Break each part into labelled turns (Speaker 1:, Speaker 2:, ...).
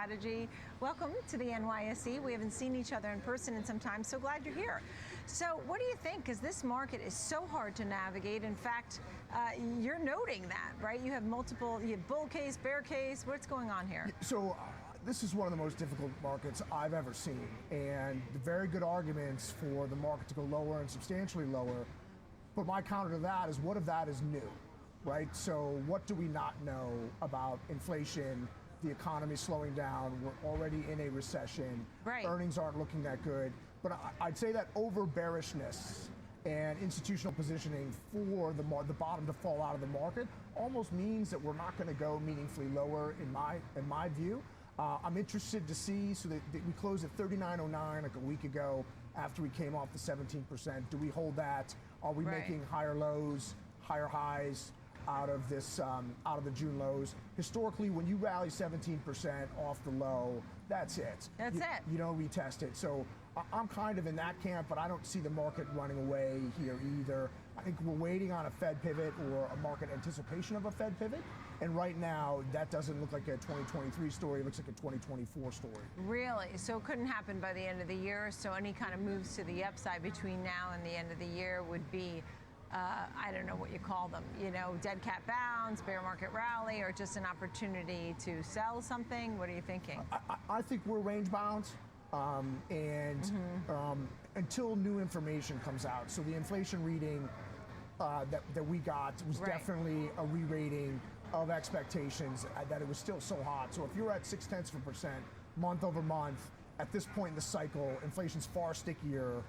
Speaker 1: strategy. Welcome to the NYSE. We haven't seen each other in person in some time, so glad you're here. So what do you think? Because this market is so hard to navigate. In fact, you're noting that, right? You have bull case, bear case. What's going on here?
Speaker 2: So this is one of the most difficult markets I've ever seen, and very good arguments for the market to go lower and substantially lower. But my counter to that is, what if that is new, right? So what do we not know about inflation, the economy slowing down, we're already in a recession,
Speaker 1: right.
Speaker 2: Earnings aren't looking that good. But I'd say that over bearishness and institutional positioning for the bottom to fall out of the market almost means that we're not going to go meaningfully lower in my view. I'm interested to see, so that we closed at 39.09 like a week ago after we came off the 17%. Do we hold that? Are we making higher lows, higher highs out of this, out of the June lows? Historically, when you rally 17% off the low, that's it. You don't retest it. So I'm kind of in that camp, but I don't see the market running away here either. I think we're waiting on a Fed pivot or a market anticipation of a Fed pivot. And right now, that doesn't look like a 2023 story. It looks like a 2024 story.
Speaker 1: Really? So it couldn't happen by the end of the year? So any kind of moves to the upside between now and the end of the year would be, I don't know what you call them, dead cat bounce, bear market rally, or just an opportunity to sell something? What are you thinking?
Speaker 2: I think we're range bound. Until new information comes out. So the inflation reading that we got was definitely a re-rating of expectations, that it was still so hot. So if you're at 0.6% month over month, at this point in the cycle, inflation's far stickier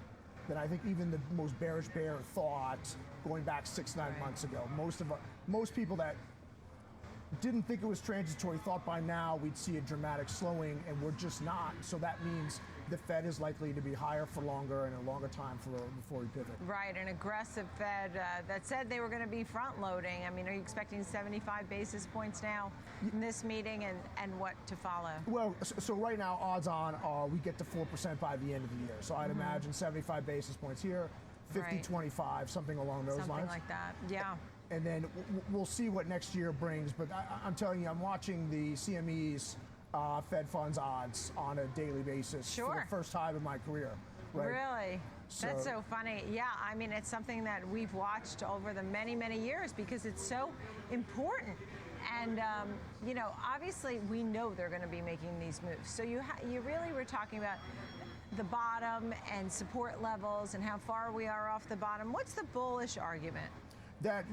Speaker 2: than I think even the most bearish bear thought going back 6-9 months ago. Most people that didn't think it was transitory thought by now we'd see a dramatic slowing, and we're just not. So that means the Fed is likely to be higher for longer and a longer time before we pivot.
Speaker 1: Right, an aggressive Fed that said they were going to be front loading. I mean, are you expecting 75 basis points now in this meeting, and what to follow?
Speaker 2: Well, so right now odds on are we get to 4% by the end of the year. So I'd imagine 75 basis points here, 50-25, something along those lines.
Speaker 1: Something like that, yeah.
Speaker 2: And then we'll see what next year brings. But I'm telling you, I'm watching the CME's Fed funds odds on a daily basis for the first time in my career. Right?
Speaker 1: Really? That's so funny. Yeah, I mean, it's something that we've watched over the many, many years because it's so important. And, obviously we know they're going to be making these moves. So you really were talking about the bottom and support levels and how far we are off the bottom. What's the bullish argument?
Speaker 2: That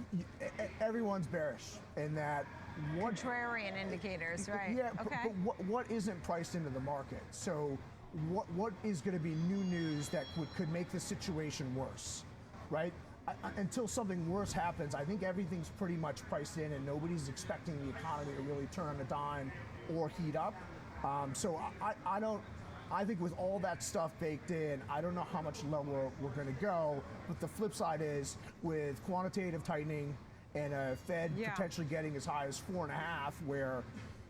Speaker 2: everyone's bearish, and that
Speaker 1: contrarian indicators, right?
Speaker 2: Yeah, okay. But what isn't priced into the market? So what is going to be new news that could make the situation worse, right? Until something worse happens, I think everything's pretty much priced in, and nobody's expecting the economy to really turn on a dime or heat up. So I think with all that stuff baked in, I don't know how much lower we're going to go. But the flip side is, with quantitative tightening and a Fed potentially getting as high as 4.5, where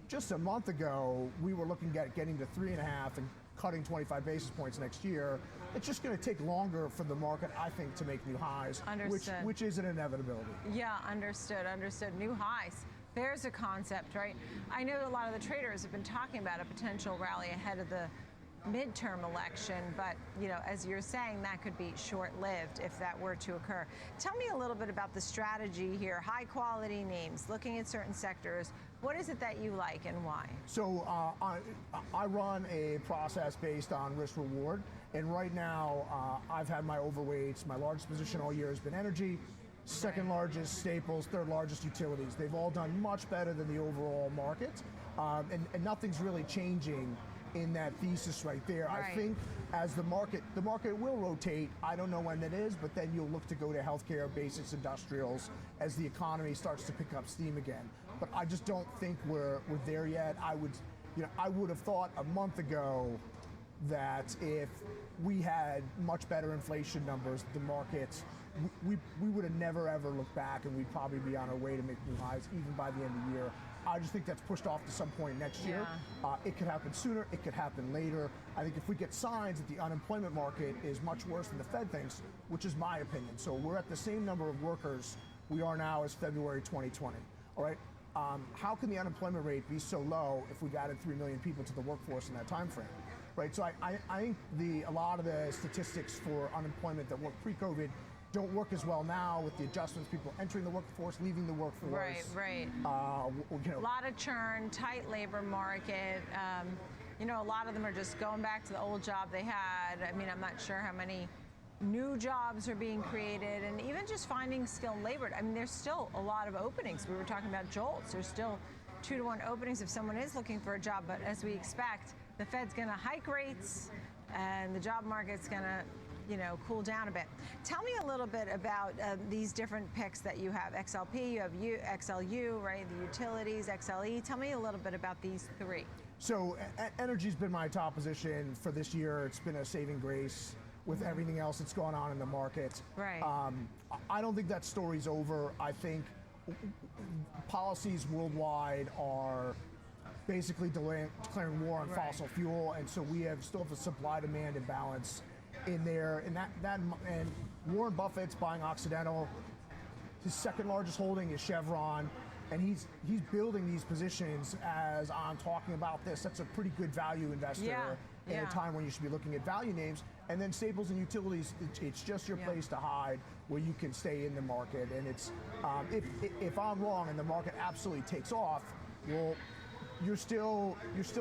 Speaker 2: just a month ago we were looking at getting to 3.5 and cutting 25 basis points next year, it's just going to take longer for the market, I think, to make new highs, which is an inevitability.
Speaker 1: Yeah, understood. New highs. There's a concept, right? I know a lot of the traders have been talking about a potential rally ahead of the midterm election, but as you're saying, that could be short-lived if that were to occur. Tell me a little bit about the strategy here. High quality names, looking at certain sectors. What is it that you like and why?
Speaker 2: So I run a process based on risk reward, and right now I've had my overweights. My largest position all year has been energy, second largest staples, third largest utilities. They've all done much better than the overall market, and nothing's really changing in that thesis right there. I think as the market will rotate. I don't know when that is, but then you'll look to go to healthcare, basics, industrials as the economy starts to pick up steam again. But I just don't think we're there yet. I would have thought a month ago that if we had much better inflation numbers, the markets, we would have never ever looked back, and we'd probably be on our way to make new highs even by the end of the year. I just think that's pushed off to some point next year. It could happen sooner, it could happen later. I think if we get signs that the unemployment market is much worse than the Fed thinks, which is my opinion. So we're at the same number of workers we are now as February 2020. All right. how can the unemployment rate be so low if we added 3 million people to the workforce in that time frame? Right, so I think a lot of the statistics for unemployment that worked pre-COVID don't work as well now with the adjustments, people entering the workforce, leaving the workforce.
Speaker 1: Right. A lot of churn, tight labor market. A lot of them are just going back to the old job they had. I mean, I'm not sure how many new jobs are being created, and even just finding skilled labor. I mean, there's still a lot of openings. We were talking about JOLTS. There's still 2-to-1 openings if someone is looking for a job, but as we expect, the Fed's going to hike rates and the job market's going to cool down a bit. Tell me a little bit about these different picks that you have. XLP, you have XLU, right? The utilities, XLE. Tell me a little bit about these three.
Speaker 2: So energy's been my top position for this year. It's been a saving grace with everything else that's going on in the market.
Speaker 1: Right.
Speaker 2: I don't think that story's over. I think policies worldwide are basically declaring war on fossil fuel, and so we still have a supply-demand imbalance in there, and Warren Buffett's buying Occidental. His second largest holding is Chevron, and he's building these positions as I'm talking about this. That's a pretty good value investor in a time when you should be looking at value names. And then staples and utilities, it's just your place to hide where you can stay in the market. And it's if I'm wrong and the market absolutely takes off, well, you're still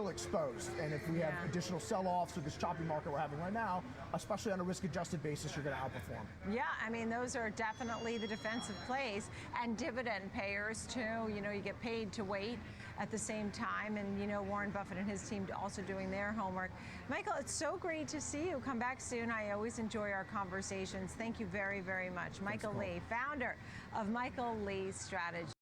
Speaker 2: exposed. And if we have additional sell-offs with this choppy market we're having right now, especially on a risk-adjusted basis, you're going to outperform.
Speaker 1: Yeah, I mean, those are definitely the defensive plays, and dividend payers too. You get paid to wait at the same time, and Warren Buffett and his team also doing their homework. Michael, it's so great to see you. Come back soon. I always enjoy our conversations. Thank you very, very much. Michael Lee, founder of Michael Lee Strategy.